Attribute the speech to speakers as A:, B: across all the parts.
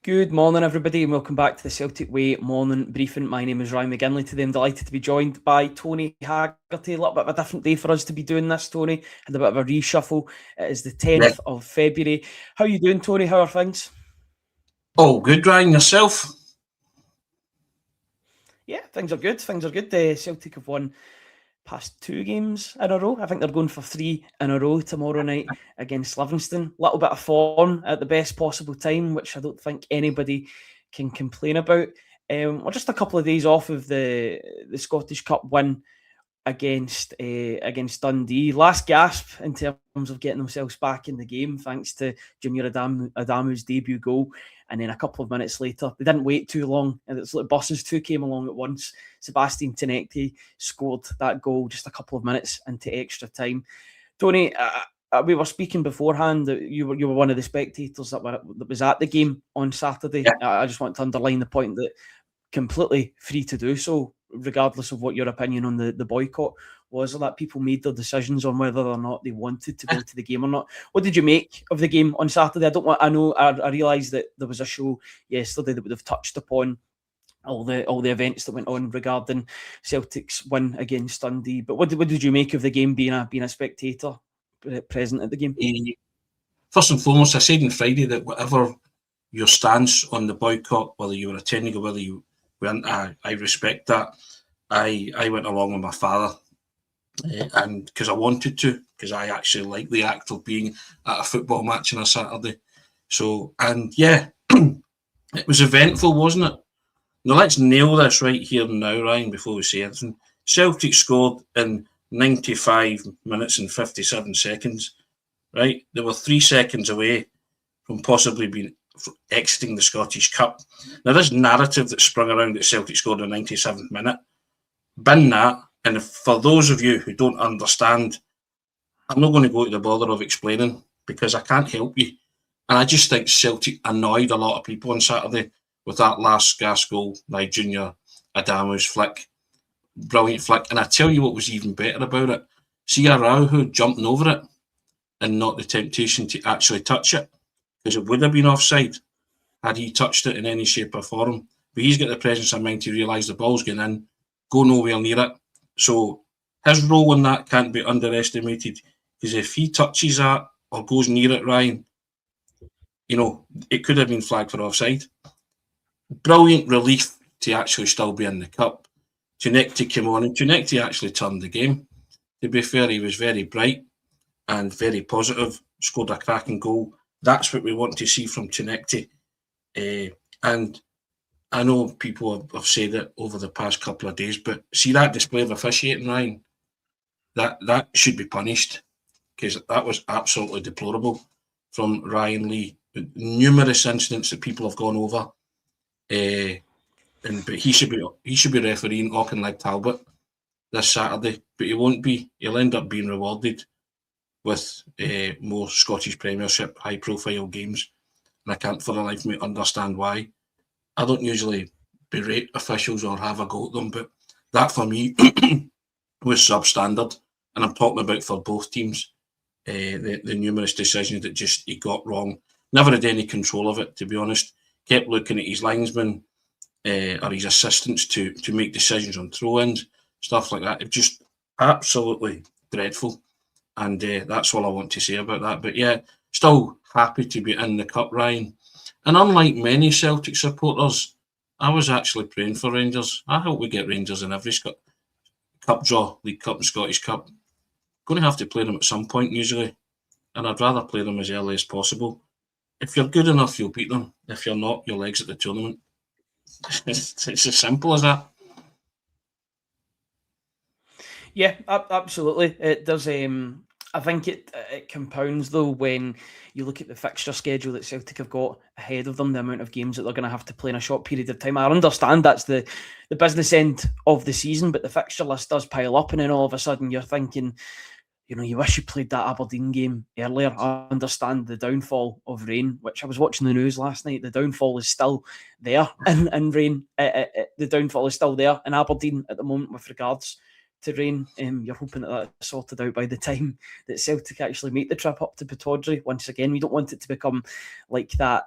A: Good morning, everybody, and welcome back to the Celtic Way morning briefing. My name is Ryan McGinley. Today, I'm delighted to be joined by Tony Haggerty. A little bit of a different day for us to be doing this, Tony. Had a bit of a reshuffle. It is the
B: Yeah.
A: 10th of February. How are you doing, Tony? How are things?
B: Oh, good, Ryan. Yourself?
A: Yeah, things are good. Things are good. Celtic have won past 2 games in a row. I think they're going for 3 in a row tomorrow night against Livingston. Little bit of form at the best possible time, which I don't think anybody can complain about. We're just a couple of days off of the Scottish Cup win against Dundee. Last gasp in terms of getting themselves back in the game, thanks to Junior Adamu's debut goal. And then a couple of minutes later, they didn't wait too long, and it's like buses two came along at once. Sebastian Tinekti scored that goal just a couple of minutes into extra time. Tony, we were speaking beforehand that you were one of the spectators that was at the game on Saturday.
B: Yeah.
A: I just want to underline the point that completely free to do so, regardless of what your opinion on the boycott was, or that people made their decisions on whether or not they wanted to go to the game or not. What did you make of the game on Saturday? I realise that there was a show yesterday that would have touched upon all the events that went on regarding Celtic's win against Dundee. But what did you make of the game, being a spectator present at the game?
B: First and foremost, I said on Friday that whatever your stance on the boycott, whether you were attending or whether you weren't, I respect that. I went along with my father, and because I wanted to, because I actually like the act of being at a football match on a Saturday. So, and yeah, it was eventful, wasn't it? Now let's nail this right here and now, Ryan, before we say anything. Celtic scored in 95 minutes and 57 seconds, right? They were 3 seconds away from possibly being exiting the Scottish Cup. Now, this narrative that sprung around that Celtic scored in the 97th minute, bin that. And for those of you who don't understand, I'm not going to go to the bother of explaining because I can't help you. And I just think Celtic annoyed a lot of people on Saturday with that last gas goal by Junior Adamu's flick. Brilliant flick. And I tell you what was even better about it. See Araujo jumping over it and not the temptation to actually touch it, because it would have been offside had he touched it in any shape or form. But he's got the presence of mind to realise the ball's going in, go nowhere near it. So his role in that can't be underestimated, because if he touches that or goes near it, Ryan, it could have been flagged for offside. Brilliant relief to actually still be in the cup. Tinekti came on, and Tinekti actually turned the game. To be fair, he was very bright and very positive, scored a cracking goal. That's what we want to see from Tinekti. And I know people have said it over the past couple of days, but see that display of officiating, Ryan, that should be punished, because that was absolutely deplorable from Ryan Lee. Numerous incidents that people have gone over, but he should be refereeing Auchinleck Talbot this Saturday, but he won't be. He'll end up being rewarded with more Scottish Premiership high-profile games, and I can't for the life of me understand why. I don't usually berate officials or have a go at them, but that for me was substandard, and I'm talking about for both teams. The numerous decisions that just he got wrong. Never had any control of it, to be honest. Kept looking at his linesmen or his assistants to make decisions on throw-ins, stuff like that. It just absolutely dreadful. And that's all I want to say about that. But yeah, still happy to be in the cup, Ryan. And unlike many Celtic supporters, I was actually praying for Rangers. I hope we get Rangers in every cup draw, League Cup and Scottish Cup. Going to have to play them at some point usually, and I'd rather play them as early as possible. If you're good enough, you'll beat them. If you're not, you'll exit the tournament. It's as simple as that.
A: Yeah, absolutely. It does. I think it compounds though when you look at the fixture schedule that Celtic have got ahead of them, the amount of games that they're going to have to play in a short period of time. I understand that's the business end of the season, but the fixture list does pile up, and then all of a sudden you're thinking, you wish you played that Aberdeen game earlier. I understand the downfall of rain, which I was watching the news last night. The downfall is still there in rain. The downfall is still there in Aberdeen at the moment with regards to rain. You're hoping that that's sorted out by the time that Celtic actually make the trip up to Pittodrie. Once again, we don't want it to become like that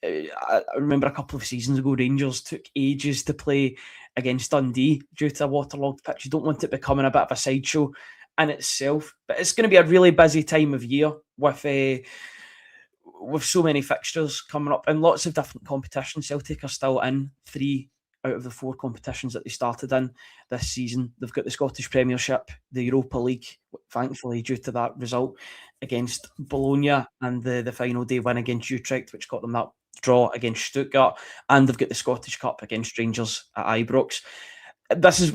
A: I remember a couple of seasons ago, Rangers took ages to play against Dundee due to a waterlogged pitch. You don't want it becoming a bit of a sideshow in itself, but it's going to be a really busy time of year with so many fixtures coming up and lots of different competitions. Celtic are still in 3 out of the 4 competitions that they started in this season. They've got the Scottish Premiership, the Europa League, thankfully due to that result against Bologna, and the final day win against Utrecht, which got them that draw against Stuttgart, and they've got the Scottish Cup against Rangers at Ibrox. This is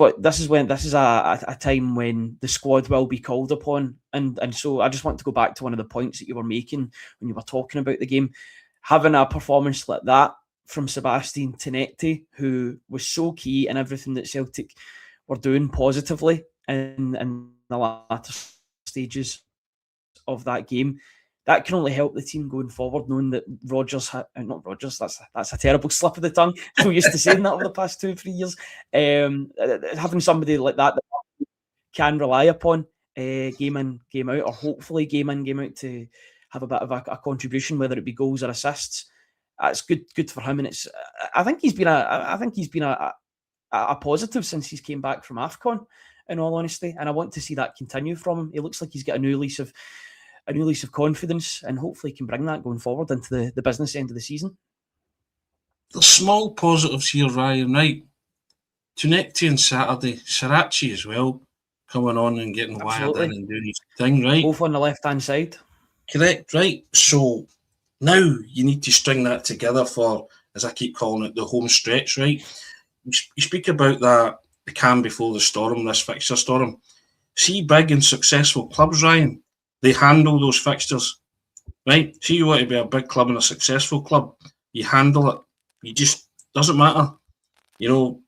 A: a time when the squad will be called upon, and so I just want to go back to one of the points that you were making when you were talking about the game. Having a performance like that from Sebastian Tinecti, who was so key in everything that Celtic were doing positively in the latter stages of that game, that can only help the team going forward, knowing that not Rodgers, that's a terrible slip of the tongue. So used to saying that over the past 2 or 3 years. Having somebody like that can rely upon game in, game out, or hopefully game in, game out, to have a bit of a contribution, whether it be goals or assists. It's good for him, and I think he's been a positive since he's came back from AFCON, in all honesty, and I want to see that continue from him. He looks like he's got a new lease of confidence, and hopefully he can bring that going forward into the business end of the season.
B: There's small positives here, Ryan, right? Tunecti on Saturday, Sarachi as well, coming on and getting wired in and doing his thing, right?
A: Both on the left-hand side.
B: Correct, right? So now you need to string that together for, as I keep calling it, the home stretch, right? You speak about the calm before the storm, this fixture storm. See big and successful clubs, Ryan, they handle those fixtures, right? See, you want to be a big club and a successful club, you handle it. You just, doesn't matter. You know,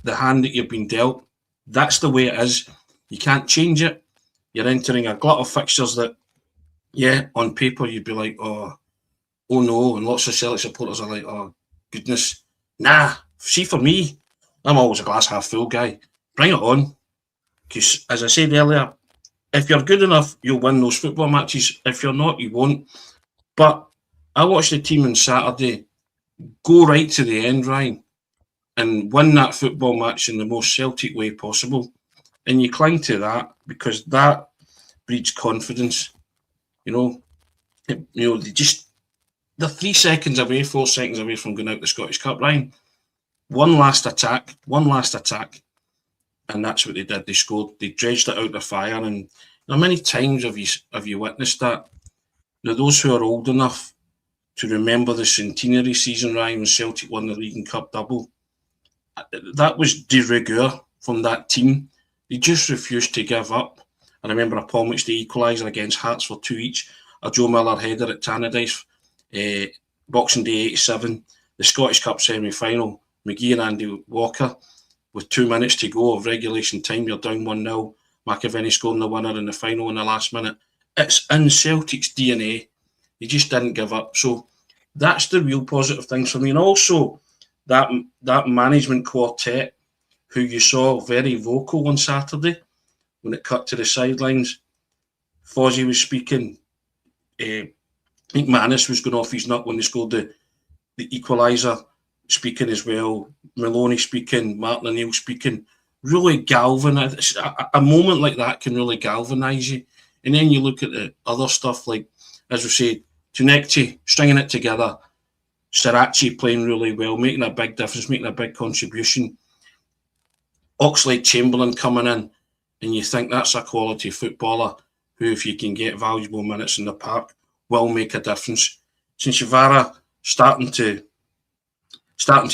B: the hand that you've been dealt, that's the way it is. You can't change it. You're entering a glut of fixtures that, yeah, on paper you'd be like, oh no, and lots of Celtic supporters are like, oh goodness. Nah, see, for me, I'm always a glass half full guy. Bring it on. Because as I said earlier, if you're good enough, you'll win those football matches. If you're not, you won't. But I watched the team on Saturday go right to the end, Ryan, and win that football match in the most Celtic way possible. And you cling to that because that breeds confidence. They're 3 seconds away, 4 seconds away from going out the Scottish Cup, Ryan. One last attack, and that's what they did. They scored. They dredged it out the fire, and how many times have you witnessed that? Now, those who are old enough to remember the centenary season, Ryan, when Celtic won the League and Cup double, that was de rigueur from that team. They just refused to give up. I remember a Paul McStay equaliser against Hearts for 2 each, a Joe Miller header at Tannadice, Boxing Day 87, the Scottish Cup semi-final, McGee and Andy Walker, with 2 minutes to go of regulation time, you're down 1-0, McAvenny scoring the winner in the final in the last minute. It's in Celtic's DNA. They just didn't give up. So that's the real positive things for me. And also that management quartet, who you saw very vocal on Saturday when it cut to the sidelines. Fozzie was speaking. McManus was going off his nut when they scored the equaliser, speaking as well. Maloney speaking, Martin O'Neill speaking. Really galvanise. A moment like that can really galvanise you. And then you look at the other stuff, like, as we said, Tunecti stringing it together, Sarachi playing really well, making a big difference, making a big contribution. Oxlade-Chamberlain coming in, and you think that's a quality footballer who, if you can get valuable minutes in the park, will make a difference. Chinchivara starting to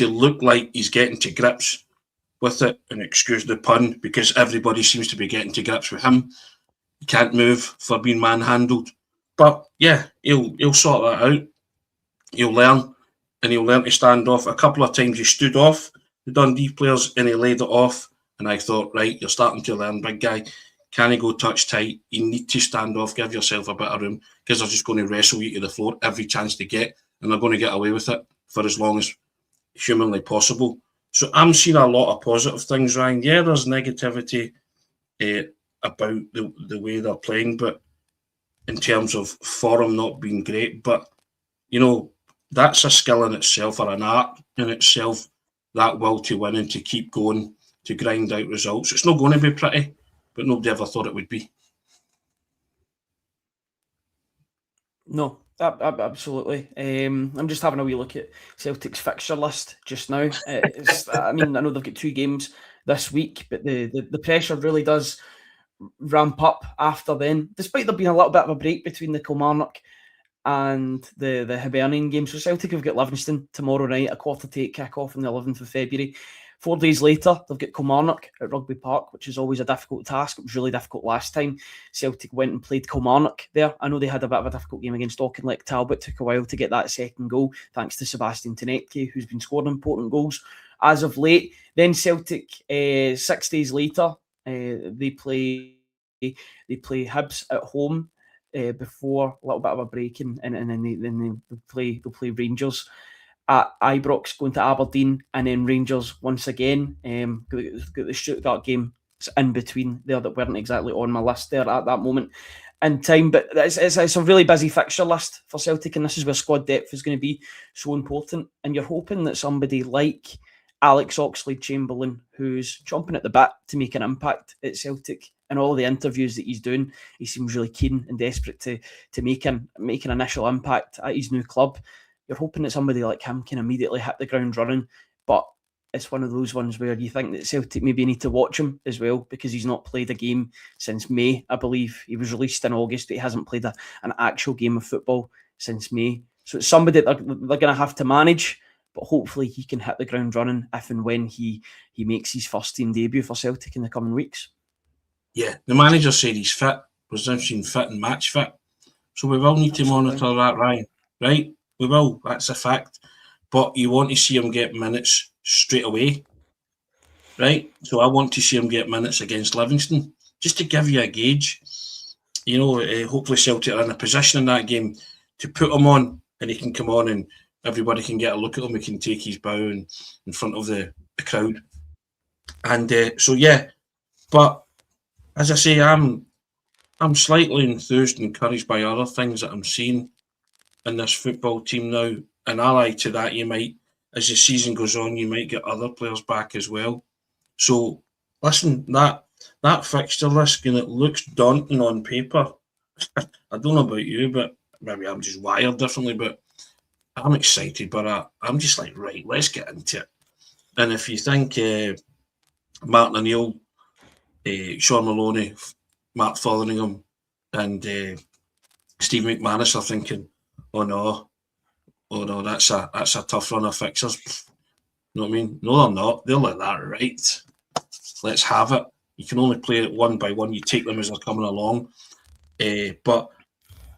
B: look like he's getting to grips with it, and excuse the pun, because everybody seems to be getting to grips with him. He can't move for being manhandled. But yeah, he'll sort that out. He'll learn, and he'll learn to stand off. A couple of times he stood off the Dundee players and he laid it off. And I thought, right, you're starting to learn, big guy. Can he go touch tight? You need to stand off, give yourself a bit of room, because they're just going to wrestle you to the floor every chance they get, and they're going to get away with it for as long as humanly possible. So I'm seeing a lot of positive things, Ryan. Yeah, there's negativity about the way they're playing, but in terms of form not being great. But, that's a skill in itself, or an art in itself, that will to win and to keep going, to grind out results. It's not going to be pretty, but nobody ever thought it would be.
A: No, absolutely. I'm just having a wee look at Celtic's fixture list just now. I mean, I know they've got 2 games this week, but the pressure really does ramp up after then, despite there being a little bit of a break between the Kilmarnock and the Hibernian game. So Celtic have got Livingston tomorrow night, a 7:15 kick-off on the 11th of February. 4 days later, they've got Kilmarnock at Rugby Park, which is always a difficult task. It was really difficult last time Celtic went and played Kilmarnock there. I know they had a bit of a difficult game against Auchinleck Talbot. Took a while to get that second goal, thanks to Sebastian Tenetke, who's been scoring important goals as of late. Then Celtic, 6 days later, they play Hibs at home. Before a little bit of a break, and then they'll play Rangers at Ibrox, going to Aberdeen, and then Rangers once again. Got the Stuttgart game in between there that weren't exactly on my list there at that moment in time. But it's a really busy fixture list for Celtic, and this is where squad depth is going to be so important. And you're hoping that somebody like Alex Oxlade-Chamberlain, who's chomping at the bit to make an impact at Celtic, and all the interviews that he's doing, he seems really keen and desperate to make an initial impact at his new club. You're hoping that somebody like him can immediately hit the ground running, but it's one of those ones where you think that Celtic maybe need to watch him as well, because he's not played a game since May, I believe. He was released in August, but he hasn't played an actual game of football since May. So it's somebody that they're going to have to manage, but hopefully he can hit the ground running if and when he makes his first team debut for Celtic in the coming weeks.
B: Yeah, the manager said he's fit, presumption fit and match fit. So we will need to monitor that, Ryan. Right? We will. That's a fact. But you want to see him get minutes straight away. Right? So I want to see him get minutes against Livingston, just to give you a gauge. You know, hopefully Celtic are in a position in that game to put him on, and he can come on and everybody can get a look at him. He can take his bow in front of the crowd. And so, yeah. But as I say, I'm slightly enthused and encouraged by other things that I'm seeing in this football team now. And allied to that, you might, as the season goes on, you might get other players back as well. So, listen, that fixture list, and it looks daunting on paper. I don't know about you, but maybe I'm just wired differently, but I'm excited. But I'm just like, right, let's get into it. And if you think Martin O'Neill, Sean Maloney, Mark Fotheringham, and Steve McManus are thinking, oh no, that's a tough run of fixtures. You know what I mean? No, they're not. They're like that, right? Let's have it. You can only play it one by one. You take them as they're coming along. But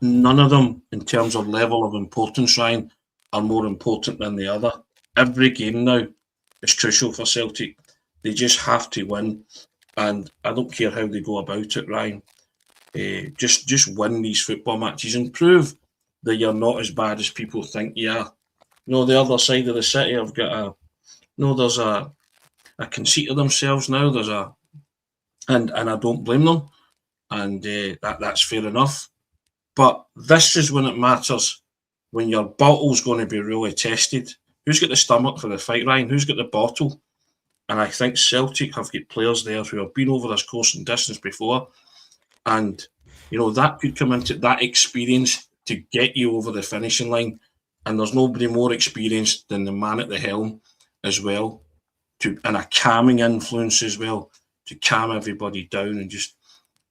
B: none of them, in terms of level of importance, Ryan, are more important than the other. Every game now is crucial for Celtic. They just have to win. And I don't care how they go about it, Ryan. Just win these football matches and prove that you're not as bad as people think you are. You know, the other side of the city have got there's a conceit of themselves now. And I don't blame them. And that's fair enough. But this is when it matters, when your bottle's going to be really tested. Who's got the stomach for the fight, Ryan? Who's got the bottle? And I think Celtic have got players there who have been over this course and distance before. And, you know, that could come into that experience to get you over the finishing line. And there's nobody more experienced than the man at the helm as well, and a calming influence as well, to calm everybody down.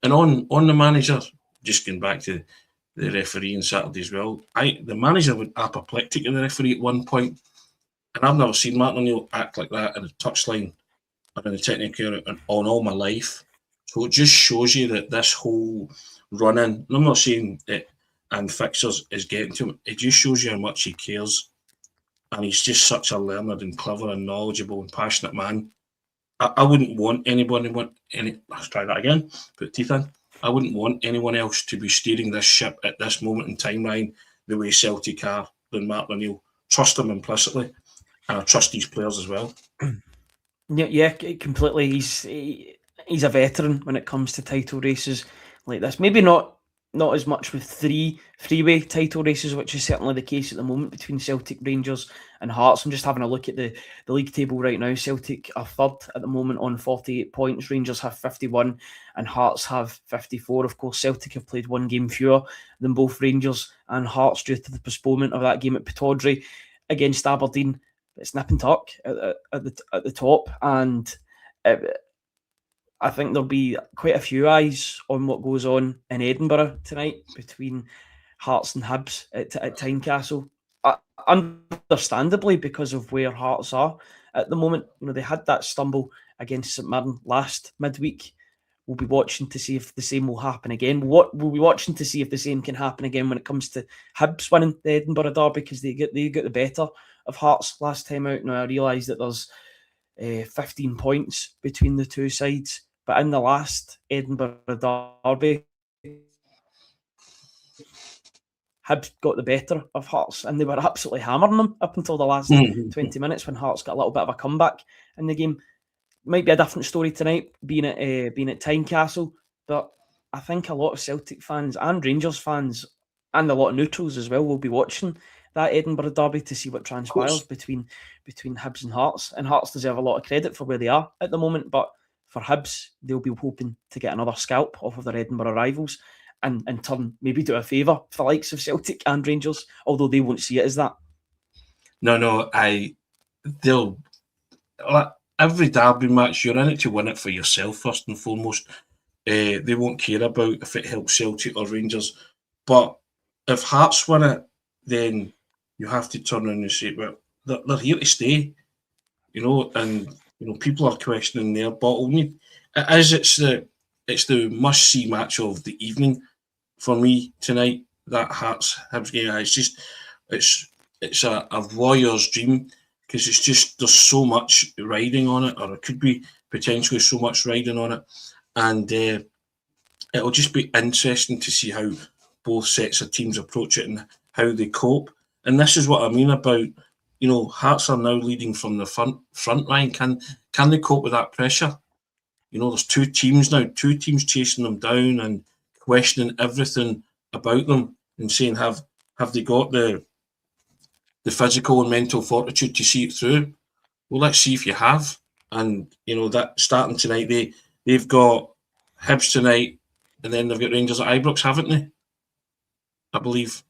B: And on the manager, just going back to the referee on Saturday as well, the manager went apoplectic at the referee at one point. And I've never seen Martin O'Neill act like that in a touchline or in the technical area on all my life. So it just shows you that this whole run-in, and I'm not saying it and fixtures is getting to him, it just shows you how much he cares. And he's just such a learned and clever and knowledgeable and passionate man. I wouldn't want let's try that again, put teeth in. I wouldn't want anyone else to be steering this ship at this moment in time, Ryan, the way Celtic are, than Martin O'Neill. Trust him implicitly. And I trust these players as well.
A: Yeah, completely. He's a veteran when it comes to title races like this. Maybe not not as much with three freeway title races, which is certainly the case at the moment between Celtic, Rangers and Hearts. I'm just having a look at the league table right now. Celtic are third at the moment on 48 points. Rangers have 51 and Hearts have 54. Of course, Celtic have played one game fewer than both Rangers and Hearts due to the postponement of that game at Pittodrie against Aberdeen. It's nip and tuck at the top, and I think there'll be quite a few eyes on what goes on in Edinburgh tonight between Hearts and Hibs at Tynecastle. Understandably, because of where Hearts are at the moment. You know, they had that stumble against St Mirren last midweek. We'll be watching to see if the same will happen again. We'll be watching to see if the same can happen again when it comes to Hibs winning the Edinburgh Derby, because they got the better of Hearts last time out. Now, I realise that there's 15 points between the two sides, but in the last Edinburgh Derby, Hibs got the better of Hearts, and they were absolutely hammering them up until the last 20 minutes when Hearts got a little bit of a comeback in the game. Might be a different story tonight, being at Tynecastle, but I think a lot of Celtic fans and Rangers fans and a lot of neutrals as well will be watching that Edinburgh Derby to see what transpires between Hibs and Hearts. And Hearts deserve a lot of credit for where they are at the moment, but for Hibs, they'll be hoping to get another scalp off of their Edinburgh rivals, and in turn maybe do a favour for the likes of Celtic and Rangers, although they won't see it as that.
B: No, they'll every derby match, you're in it to win it for yourself first and foremost. They won't care about if it helps Celtic or Rangers, but if Hearts win it, then you have to turn around and say, well, they're here to stay, and people are questioning their bottleneck. It's the must see match of the evening for me tonight. That Hearts Hibs game, it's a warrior's dream, because it's just, there's so much riding on it, or it could be potentially so much riding on it, and it'll just be interesting to see how both sets of teams approach it and how they cope. And this is what I mean about, Hearts are now leading from the front line. Can they cope with that pressure? There's two teams chasing them down and questioning everything about them and saying, have they got the physical and mental fortitude to see it through? Well, let's see if you have. And, that starting tonight, they've got Hibs tonight, and then they've got Rangers at Ibrox, haven't they? I believe.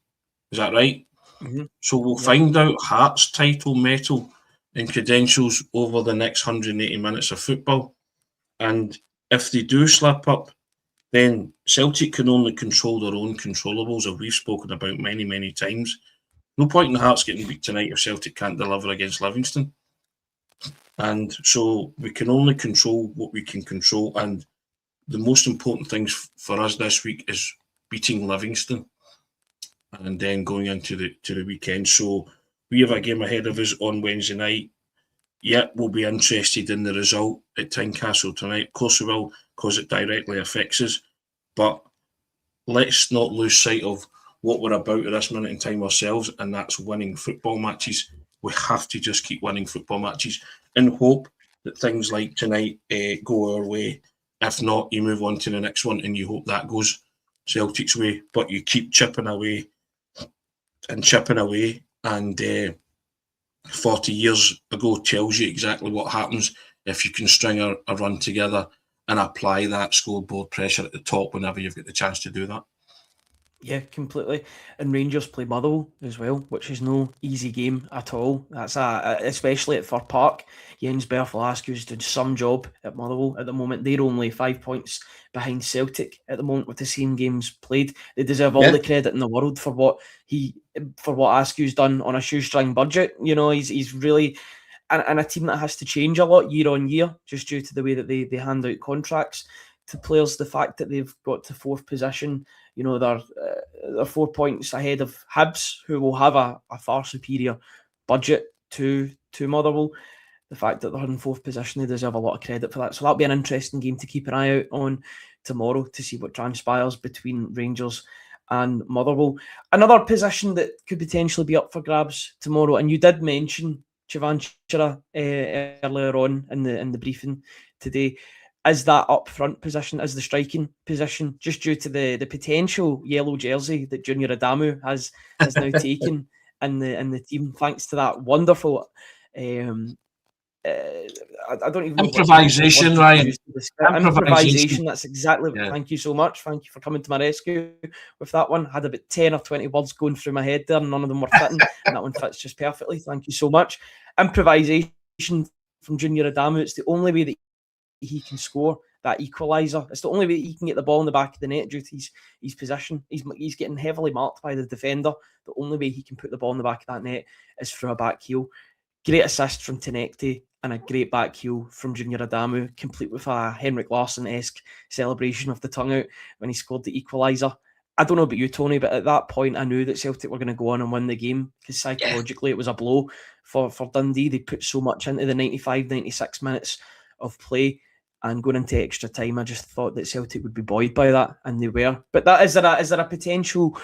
B: Is that right?
A: Mm-hmm.
B: So we'll find out Hearts' title, mettle and credentials over the next 180 minutes of football. And if they do slip up, then Celtic can only control their own controllables, as we've spoken about many, many times. No point in Hearts getting beat tonight if Celtic can't deliver against Livingston. And so we can only control what we can control. And the most important things for us this week is beating Livingston and then going into the weekend. So we have a game ahead of us on Wednesday night. Yeah, we'll be interested in the result at Tynecastle tonight. Of course we will, because it directly affects us. But let's not lose sight of what we're about at this minute in time ourselves, and that's winning football matches. We have to just keep winning football matches and hope that things like tonight go our way. If not, you move on to the next one and you hope that goes Celtic's way. But you keep chipping away, and 40 years ago tells you exactly what happens if you can string a run together and apply that scoreboard pressure at the top whenever you've got the chance to do that.
A: Yeah, completely. And Rangers play Motherwell as well, which is no easy game at all. That's especially at Fir Park. Jens Berthel-Askew's doing some job at Motherwell at the moment. They're only 5 points behind Celtic at the moment with the same games played. They deserve all the credit in the world for what Askew's done on a shoestring budget. He's really, and a team that has to change a lot year on year just due to the way that they hand out contracts to players. The fact that they've got to fourth position, they're 4 points ahead of Hibs, who will have a far superior budget to Motherwell. The fact that they're in fourth position, they deserve a lot of credit for that. So that'll be an interesting game to keep an eye out on tomorrow to see what transpires between Rangers and Motherwell. Another position that could potentially be up for grabs tomorrow, and you did mention Chavanchira earlier on in the briefing today. is that up front position, is the striking position, just due to the potential yellow jersey that Junior Adamu has now taken in the team, thanks to that wonderful I don't even know
B: improvisation, Ryan.
A: Improvisation. That's exactly.
B: Yeah.
A: Thank you so much. Thank you for coming to my rescue with that one. Had about 10 or 20 words going through my head there, and none of them were fitting. And that one fits just perfectly. Thank you so much. Improvisation from Junior Adamu. It's the only way that he can score that equaliser. It's the only way he can get the ball in the back of the net due to his position. He's getting heavily marked by the defender. The only way he can put the ball in the back of that net is through a back heel. Great assist from Tenekte and a great back heel from Junior Adamu, complete with a Henrik Larsson-esque celebration of the tongue out when he scored the equaliser. I don't know about you, Tony, but at that point I knew that Celtic were going to go on and win the game, because psychologically it was a blow for Dundee. They put so much into the 95, 96 minutes of play, and going into extra time, I just thought that Celtic would be buoyed by that, and they were. But is there a potential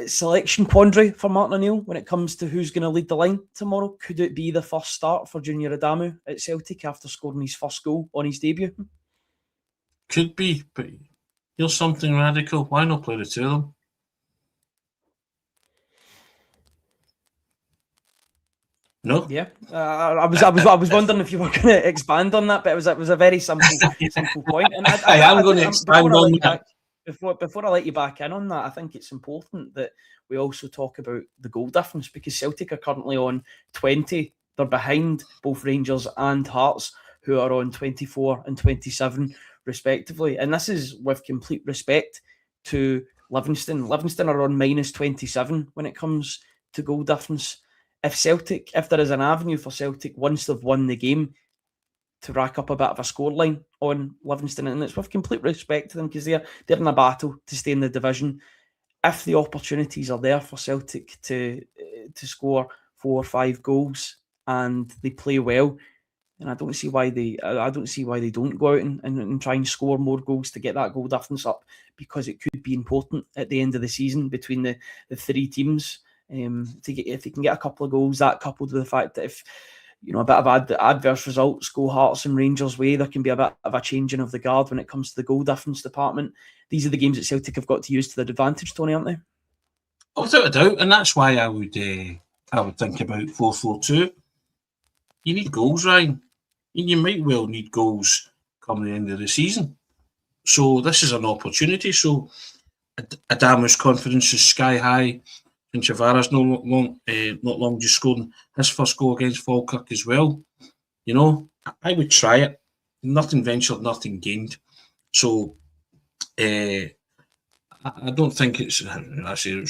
A: selection quandary for Martin O'Neill when it comes to who's going to lead the line tomorrow? Could it be the first start for Junior Adamu at Celtic after scoring his first goal on his debut?
B: Could be, but here's something radical. Why not play the two of them? No.
A: Yeah, I was wondering if you were going to expand on that, but it was a very simple point. And
B: I am going to expand on that.
A: Before I let you back in on that, I think it's important that we also talk about the goal difference, because Celtic are currently on 20. They're behind both Rangers and Hearts, who are on 24 and 27 respectively. And this is with complete respect to Livingston. Livingston are on minus 27 when it comes to goal difference. If there is an avenue for Celtic once they've won the game to rack up a bit of a scoreline on Livingston, and it's with complete respect to them, because they're in a battle to stay in the division. If the opportunities are there for Celtic to score 4 or 5 goals and they play well, and I don't see why they don't go out and try and score more goals to get that goal difference up, because it could be important at the end of the season between the three teams. If you can get a couple of goals, that coupled with the fact that if a bit of adverse results go Hearts and Rangers' way, there can be a bit of a changing of the guard when it comes to the goal difference department. These are the games that Celtic have got to use to their advantage, Tony, aren't they?
B: Oh, without a doubt, and that's why I would think about 4-4-2. You need goals, Ryan. You might well need goals coming the end of the season. So this is an opportunity. So Adamu's confidence is sky high. And Chavara's not long just scored his first goal against Falkirk as well. I would try it. Nothing ventured, nothing gained. So I don't think it's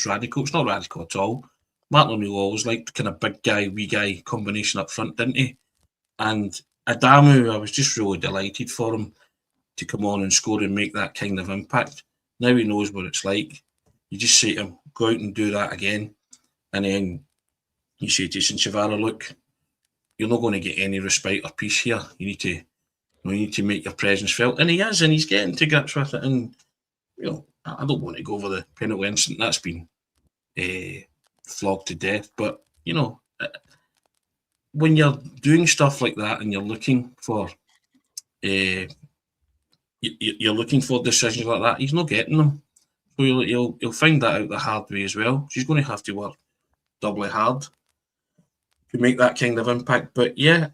B: radical. It's not radical at all. Martin O'Neill always liked kind of big guy, wee guy combination up front, didn't he? And Adamu, I was just really delighted for him to come on and score and make that kind of impact. Now he knows what it's like. You just say to him, go out and do that again. And then you say to Chavara, look, you're not going to get any respite or peace here. You need to make your presence felt. And he is, and he's getting to grips with it. And, I don't want to go over the penalty incident. That's been flogged to death. But, when you're doing stuff like that and you're looking for decisions like that, he's not getting them. So you'll find that out the hard way as well. She's going to have to work doubly hard to make that kind of impact. But yeah,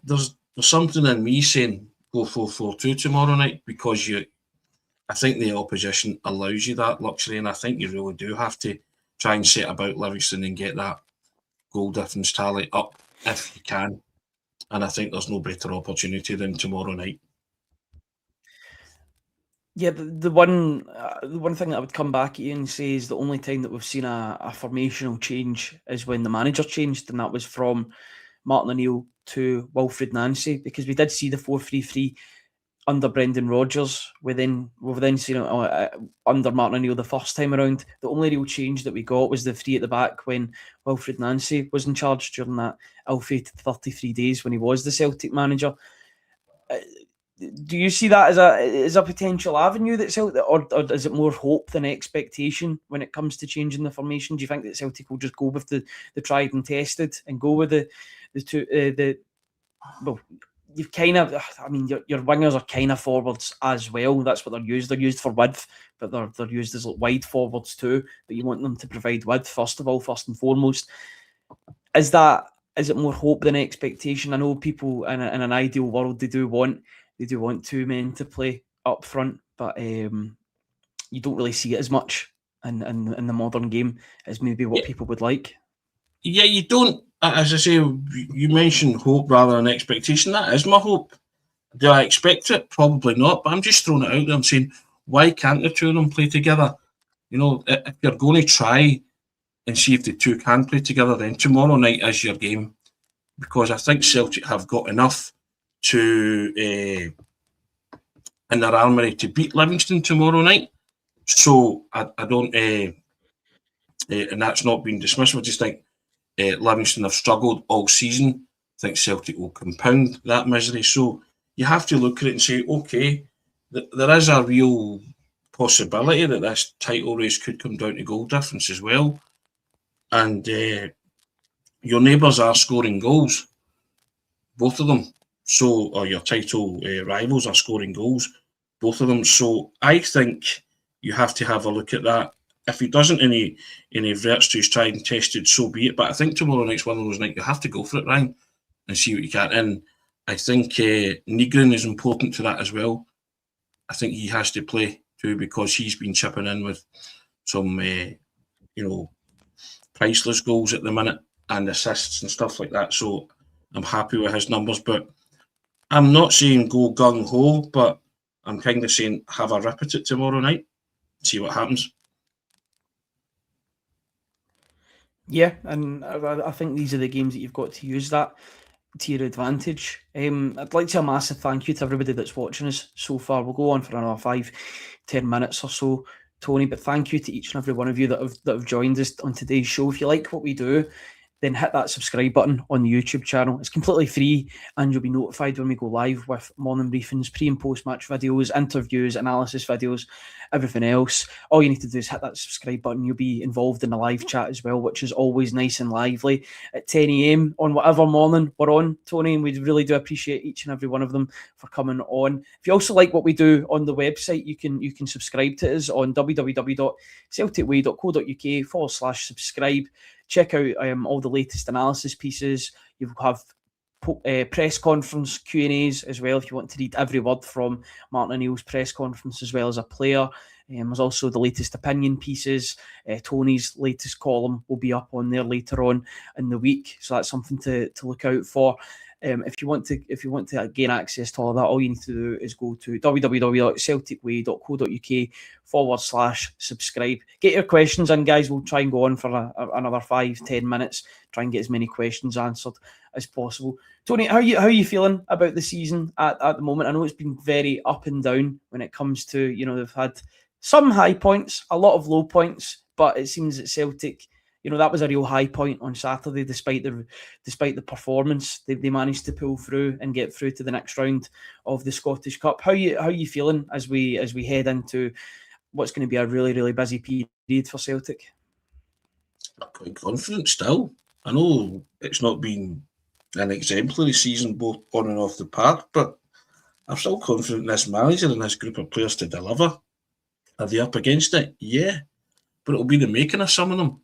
B: there's something in me saying go 4-4-2 tomorrow night, because I think the opposition allows you that luxury, and I think you really do have to try and set about Livingston and get that goal difference tally up if you can. And I think there's no better opportunity than tomorrow night.
A: Yeah, the one thing that I would come back at you and say is the only time that we've seen a formational change is when the manager changed, and that was from Martin O'Neill to Wilfred Nancy, because we did see the 4-3-3 under Brendan Rodgers. We've then seen it under Martin O'Neill the first time around. The only real change that we got was the 3 at the back when Wilfred Nancy was in charge during that ill-fated 33 days when he was the Celtic manager. Do you see that as a potential avenue that Celtic, or is it more hope than expectation when it comes to changing the formation? Do you think that Celtic will just go with the tried and tested and go with the you've kind of, I mean, your wingers are kind of forwards as well. That's what they're used. They're used for width, but they're used as like wide forwards too. But you want them to provide width first and foremost. Is it more hope than expectation? I know people in an ideal world they do want two men to play up front, but you don't really see it as much in the modern game as maybe what people would like.
B: Yeah, you don't. As I say, you mentioned hope rather than expectation. That is my hope. Do I expect it? Probably not. But I'm just throwing it out there. I'm saying, why can't the two of them play together? You know, if you're going to try and see if the two can play together, then tomorrow night is your game. Because I think Celtic have got enough to in their armoury to beat Livingston tomorrow night. So I don't, and that's not being dismissed. I just think Livingston have struggled all season. I think Celtic will compound that misery. So you have to look at it and say, okay, there is a real possibility that this title race could come down to goal difference as well. And your neighbours are scoring goals, both of them. So, or your title rivals are scoring goals, both of them. So I think you have to have a look at that. If he doesn't any virtues tried and tested, so be it. But I think tomorrow night's one of those nights you have to go for it, Ryan, and see what you can. And I think Nygren is important to that as well. I think he has to play too because he's been chipping in with some, priceless goals at the minute and assists and stuff like that. So I'm happy with his numbers. But I'm not saying go gung-ho, but I'm kind of saying have a rip at it tomorrow night, see what happens.
A: Yeah, and I think these are the games that you've got to use that to your advantage. I'd like to say a massive thank you to everybody that's watching us so far. We'll go on for another 5-10 minutes or so, Tony, but thank you to each and every one of you that have joined us on today's show. If you like what we do, then hit that subscribe button on the YouTube channel. It's completely free and you'll be notified when we go live with morning briefings, pre and post match videos, interviews, analysis videos, everything else. All you need to do is hit that subscribe button. You'll be involved in the live chat as well, which is always nice and lively at 10 a.m. on whatever morning we're on, Tony, and we really do appreciate each and every one of them for coming on. If you also like what we do on the website, you can subscribe to us on www.celticway.co.uk/subscribe. Check out all the latest analysis pieces. You have press conference Q&As as well if you want to read every word from Martin O'Neill's press conference as well as a player. There's also the latest opinion pieces. Tony's latest column will be up on there later on in the week, so that's something to look out for. If you want to gain access to all of that, all you need to do is go to www.celticway.co.uk/subscribe. Get your questions in, guys. We'll try and go on for another 5-10 minutes. Try and get as many questions answered as possible. Tony, how are you feeling about the season at the moment? I know it's been very up and down when it comes to, they've had some high points, a lot of low points, but it seems that Celtic, that was a real high point on Saturday. Despite the performance, they managed to pull through and get through to the next round of the Scottish Cup. How are you feeling as we head into what's going to be a really, really busy period for Celtic?
B: I'm quite confident still. I know it's not been an exemplary season both on and off the park, but I'm still confident in this manager and this group of players to deliver. Are they up against it? Yeah, but it'll be the making of some of them.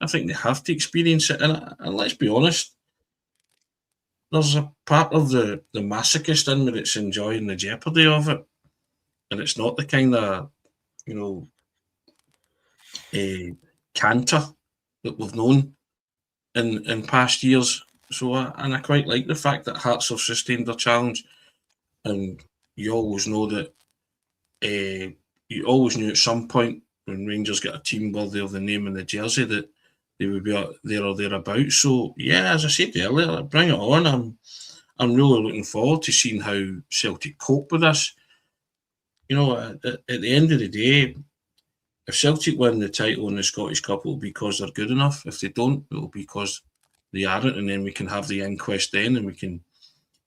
B: I think they have to experience it, and let's be honest, there's a part of the masochist in me that's enjoying the jeopardy of it, and it's not the kind of canter that we've known in past years. So I quite like the fact that Hearts have sustained their challenge, and you always know that you always knew at some point when Rangers get a team worthy of the name and the jersey that they would be there or thereabouts. So yeah, as I said earlier, bring it on. I'm really looking forward to seeing how Celtic cope with this. At the end of the day, if Celtic win the title in the Scottish Cup, it'll be because they're good enough. If they don't, it'll be because they aren't, and then we can have the inquest then, and we can,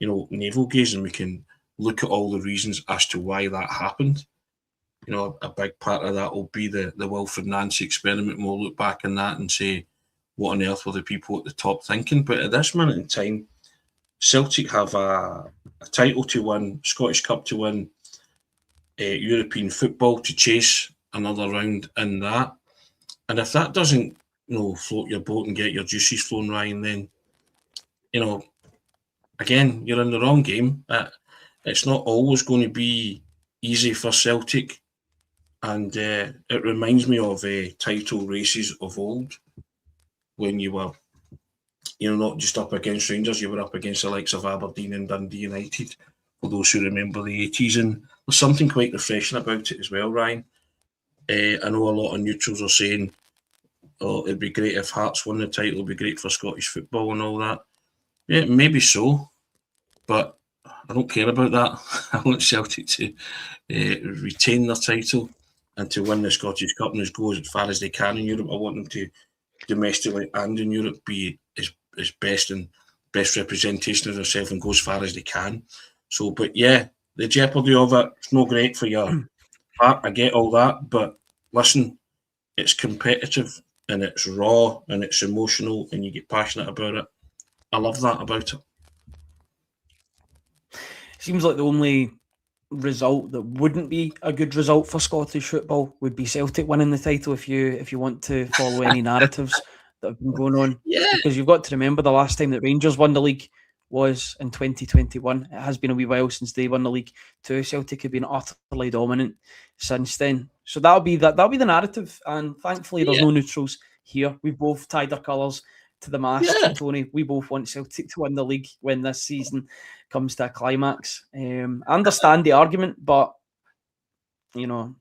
B: navel gaze, and we can look at all the reasons as to why that happened. A big part of that will be the Wilfred Nancy experiment, and we'll look back on that and say, what on earth were the people at the top thinking? But at this minute in time, Celtic have a title to win, Scottish Cup to win, European football to chase another round in that. And if that doesn't, float your boat and get your juices flowing, Ryan, then, again, you're in the wrong game. It's not always going to be easy for Celtic. And it reminds me of title races of old when you were, not just up against Rangers, you were up against the likes of Aberdeen and Dundee United, for those who remember the 80s. And there's something quite refreshing about it as well, Ryan. I know a lot of neutrals are saying, it'd be great if Hearts won the title, it'd be great for Scottish football and all that. Yeah, maybe so, but I don't care about that. I want Celtic to retain their title and to win the Scottish Cup and go as far as they can in Europe. I want them to, domestically and in Europe, be as best and best representation of themselves and go as far as they can. So, but yeah, the jeopardy of it's not great for your heart. I get all that, but listen, it's competitive and it's raw and it's emotional and you get passionate about it. I love that about it.
A: Seems like the only result that wouldn't be a good result for Scottish football would be Celtic winning the title if you want to follow any narratives that have been going on.
B: Yeah.
A: Because you've got to remember the last time that Rangers won the league was in 2021. It has been a wee while since they won the league too. Celtic have been utterly dominant since then. So that'll be the narrative. And thankfully there's no neutrals here. We've both tied our colours to the mast, Tony. We both want Celtic to win the league when this season comes to a climax. I understand the argument, but
B: Oh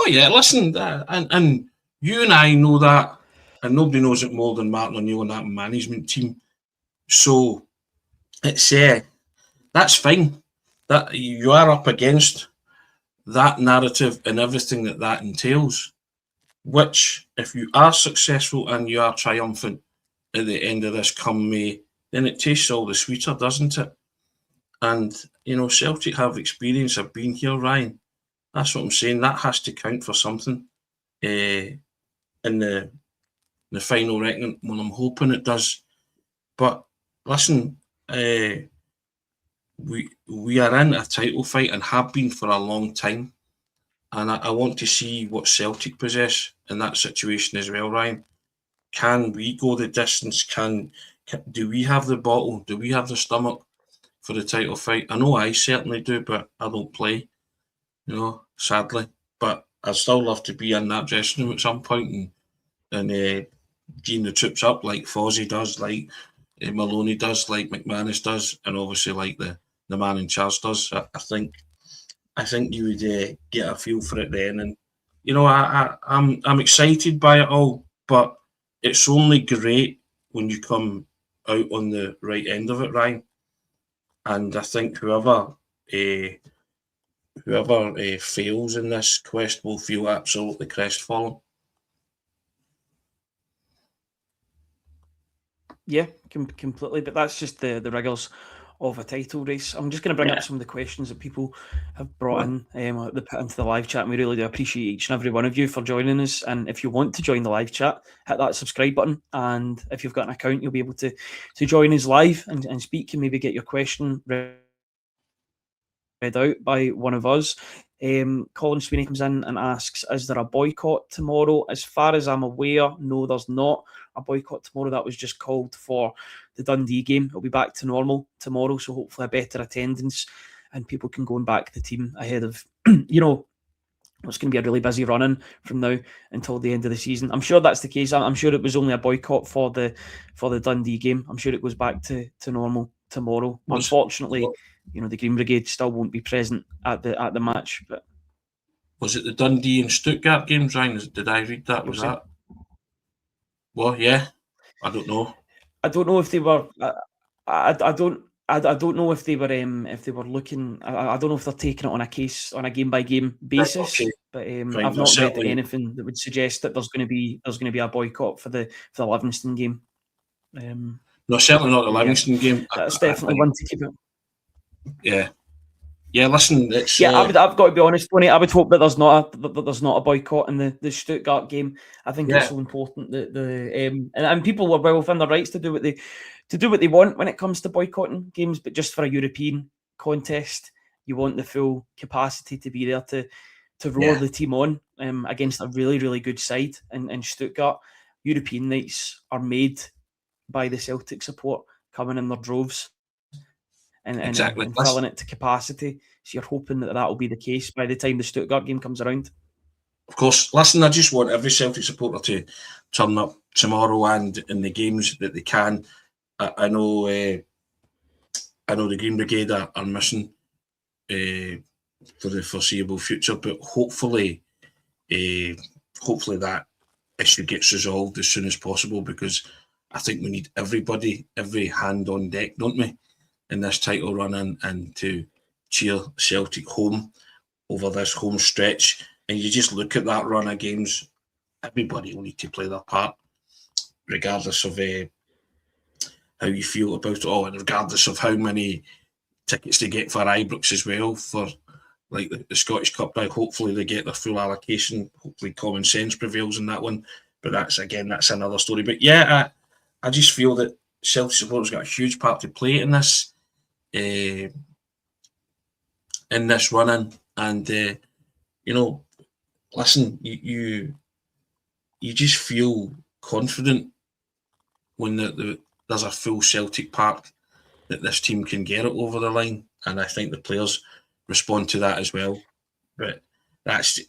B: yeah, listen, and you and I know that, and nobody knows it more than Martin O'Neill and that management team. So it's that's fine. That you are up against that narrative and everything that entails. Which, if you are successful and you are triumphant at the end of this come May, then it tastes all the sweeter, doesn't it? And, Celtic have experience, have been here, Ryan. That's what I'm saying. That has to count for something in the final reckoning. Well, I'm hoping it does. But listen, we are in a title fight and have been for a long time. And I want to see what Celtic possess in that situation as well, Ryan. Can we go the distance? Do we have the bottle? Do we have the stomach for the title fight? I know I certainly do, but I don't play, sadly. But I'd still love to be in that dressing room at some point and geeing the troops up like Fozzie does, like Maloney does, like McManus does, and obviously like the man in charge does. I think you would get a feel for it then, and I'm excited by it all, but it's only great when you come out on the right end of it, Ryan. And I think whoever fails in this quest will feel absolutely crestfallen.
A: Yeah, completely. But that's just the rigours of a title race. I'm just going to bring up some of the questions that people have brought in, they put into the live chat, and we really do appreciate each and every one of you for joining us. And if you want to join the live chat, hit that subscribe button, and if you've got an account, you'll be able to join us live and speak and maybe get your question read out by one of us. Colin Sweeney comes in and asks, is there a boycott tomorrow? As far as I'm aware, no, there's not a boycott tomorrow. That was just called for the Dundee game. It'll be back to normal tomorrow, so hopefully a better attendance and people can go and back the team ahead of it's going to be a really busy run-in from now until the end of the season. I'm sure that's the case. I'm sure it was only a boycott for the Dundee game. I'm sure it goes back to normal tomorrow. Unfortunately, the Green Brigade still won't be present at the match. But
B: was it the Dundee and Stuttgart games, Ryan? Did I read that? Was that? Well, yeah. I don't know.
A: I don't know if they were. I don't know if they were looking. I don't know if they're taking it on a game by game basis.
B: Okay.
A: But I've not read anything that would suggest that there's going to be a boycott for the Livingston game.
B: No, certainly not the Livingston game.
A: That's definitely one to keep it.
B: Yeah, Yeah, listen, it's
A: I've got to be honest, Tony. I would hope that there's not a boycott in the Stuttgart game. I think it's so important that and people are well within their rights to do what they want when it comes to boycotting games. But just for a European contest, you want the full capacity to be there to roar the team on against a really, really good side in Stuttgart. European nights are made by the Celtic support coming in their droves and filling it to capacity. So you're hoping that will be the case by the time the Stuttgart game comes around.
B: Of course, listen, I just want every Celtic supporter to turn up tomorrow and in the games that they can. I know the Green Brigade are missing for the foreseeable future, but hopefully that issue gets resolved as soon as possible, because I think we need everybody, every hand on deck, don't we, in this title run and to cheer Celtic home over this home stretch. And you just look at that run of games, everybody will need to play their part, regardless of how you feel about it all, and regardless of how many tickets they get for Ibrox as well, for like the Scottish Cup. Now, hopefully they get their full allocation. Hopefully common sense prevails in that one. But that's another story. But yeah, I just feel that Celtic supporters got a huge part to play in this run-in. And listen, you just feel confident when there's a full Celtic park that this team can get it over the line, and I think the players respond to that as well. But that's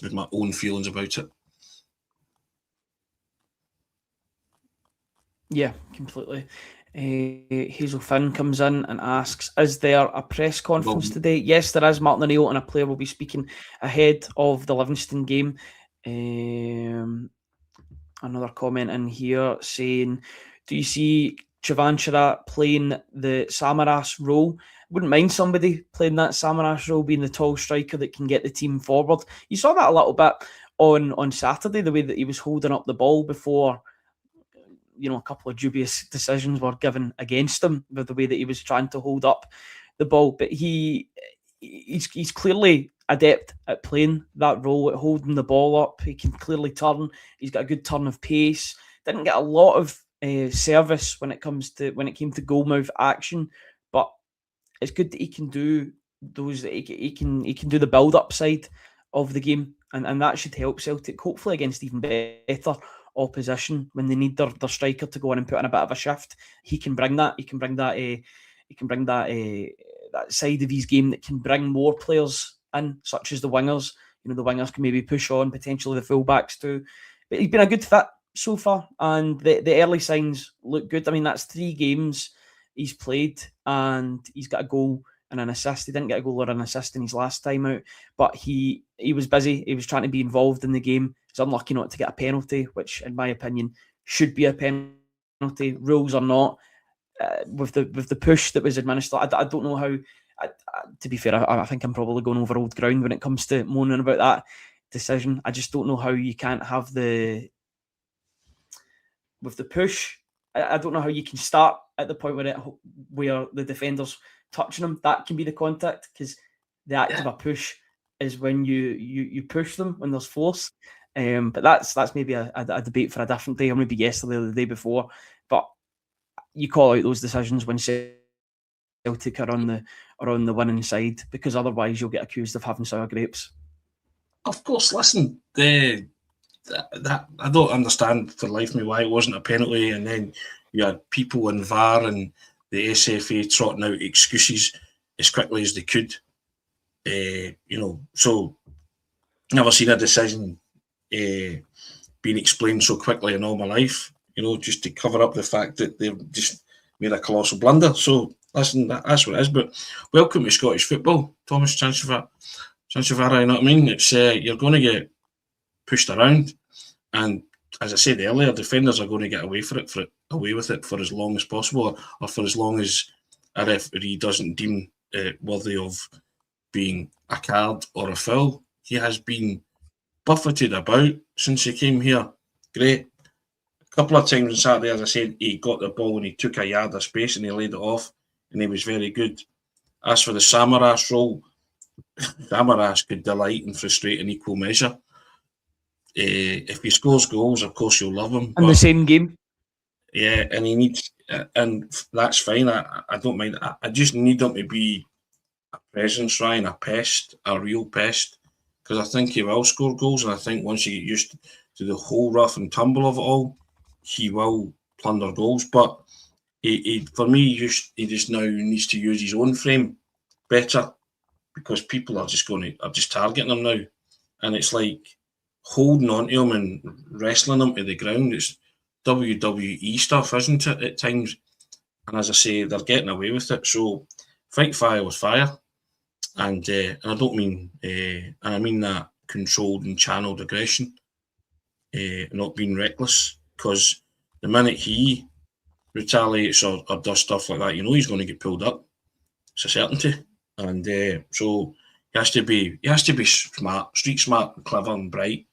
B: with my own feelings about it.
A: Yeah, completely. Hazel Finn comes in and asks, is there a press conference today? Yes, there is. Martin O'Neill and a player will be speaking ahead of the Livingston game. Another comment in here saying, do you see Chavanchara playing the Samaras role? Wouldn't mind somebody playing that Samaras role, being the tall striker that can get the team forward. You saw that a little bit on Saturday, the way that he was holding up the ball before a couple of dubious decisions were given against him with the way that he was trying to hold up the ball. But he's clearly adept at playing that role, at holding the ball up. He can clearly turn. He's got a good turn of pace. Didn't get a lot of service when it came to goalmouth action, but it's good that he can do those. He can do the build-up side of the game, and that should help Celtic hopefully against even better opposition when they need their striker to go in and put in a bit of a shift. He can bring that. He can bring that side of his game that can bring more players in, such as the wingers. The wingers can maybe push on, potentially the fullbacks too. But he's been a good fit so far, and the early signs look good. I mean, that's 3 games he's played, and he's got a goal and an assist. He didn't get a goal or an assist in his last time out, but he was busy. He was trying to be involved in the game. He's unlucky not to get a penalty, which, in my opinion, should be a penalty, rules or not. With the push that was administered, I don't know how. To be fair, I think I'm probably going over old ground when it comes to moaning about that decision. I just don't know how you can't have with the push. I don't know how you can start at the point where the defender's touching him. That can be the contact, because the act of a push is when you push them when there's force. But that's maybe a debate for a different day, or maybe yesterday or the day before. But you call out those decisions when Celtic are on the winning side, because otherwise you'll get accused of having sour grapes.
B: Of course, listen, that I don't understand for life of me why it wasn't a penalty, and then you had people in VAR and the SFA trotting out excuses as quickly as they could. So never seen a decision being explained so quickly in all my life. Just to cover up the fact that they've just made a colossal blunder. So listen, that's what it is. But welcome to Scottish football, Thomas Chanchavara. You know what I mean? It's you're going to get pushed around, and as I said earlier, defenders are going to get away with it for as long as possible, or for as long as a referee doesn't deem it worthy of being a card or a foul. He has been buffeted about since he came here. Great. A couple of times on Saturday, as I said, he got the ball and he took a yard of space and he laid it off, and he was very good. As for the Samaras role, Samaras could delight and frustrate in equal measure. If he scores goals, of course you'll love him.
A: In the same game.
B: Yeah, and he needs, and that's fine. I don't mind. I just need him to be a presence, Ryan, a pest, a real pest, because I think he will score goals, and I think once you get used to the whole rough and tumble of it all, he will plunder goals. But for me, he just now needs to use his own frame better, because people are just targeting him now, and it's like holding on to him and wrestling him to the ground. It's WWE stuff, isn't it, at times? And as I say, they're getting away with it. So fight fire with fire, and I don't mean, and I mean that controlled and channeled aggression, not being reckless. Because the minute he retaliates or does stuff like that, he's going to get pulled up. It's a certainty. And so he has to be smart, street smart, clever, and bright.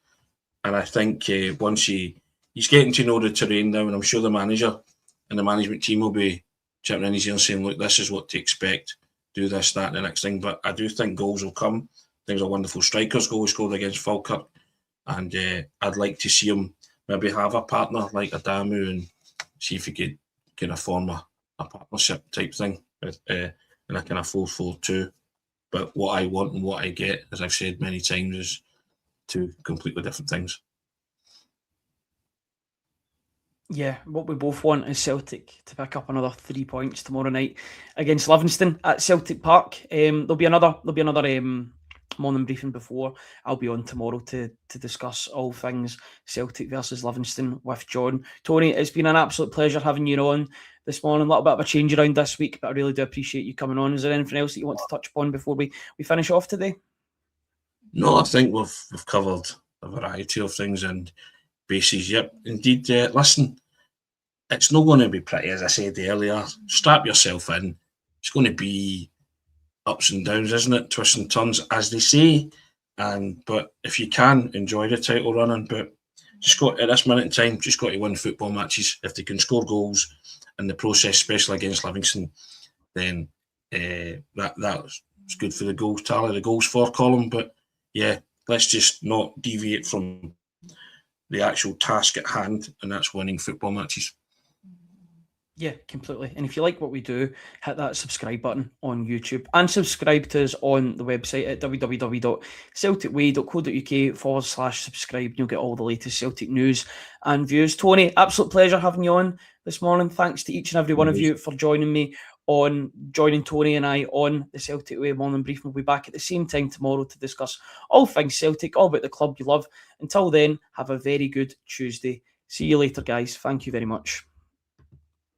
B: And I think once he's getting to know the terrain now, and I'm sure the manager and the management team will be chipping in his ear and saying, look, this is what to expect, do this, that, and the next thing. But I do think goals will come. There's a wonderful striker's goal he scored against Falkirk, and I'd like to see him maybe have a partner like Adamu and see if he could kind of form a partnership type thing in a kind of 4-4-2. But what I want and what I get, as I've said many times, is two completely different things.
A: Yeah, what we both want is Celtic to pick up another 3 points tomorrow night against Livingston at Celtic Park. There'll be another morning briefing before I'll be on tomorrow to discuss all things Celtic versus Livingston with John. Tony, it's been an absolute pleasure having you on this morning. A little bit of a change around this week, but I really do appreciate you coming on. Is there anything else that you want to touch upon before we finish off today?
B: No, I think we've covered a variety of things and bases. Yep, indeed. Listen, it's not going to be pretty, as I said earlier. Strap yourself in. It's going to be ups and downs, isn't it? Twists and turns, as they say. But if you can, enjoy the title running. But just got at this minute in time, just got to win football matches. If they can score goals in the process, especially against Livingston, then that's good for the goals tally, the goals for column. But yeah, let's just not deviate from the actual task at hand, and that's winning football matches.
A: Yeah, completely. And if you like what we do, hit that subscribe button on YouTube and subscribe to us on the website at www.celticway.co.uk/subscribe. You'll get all the latest Celtic news and views. Tony, absolute pleasure having you on this morning. Thanks to each and every one of you for joining Tony and I on the Celtic Way morning brief. We'll be back at the same time tomorrow to discuss all things Celtic, all about the club you love. Until then, have a very good Tuesday. See you later, guys. Thank you very much.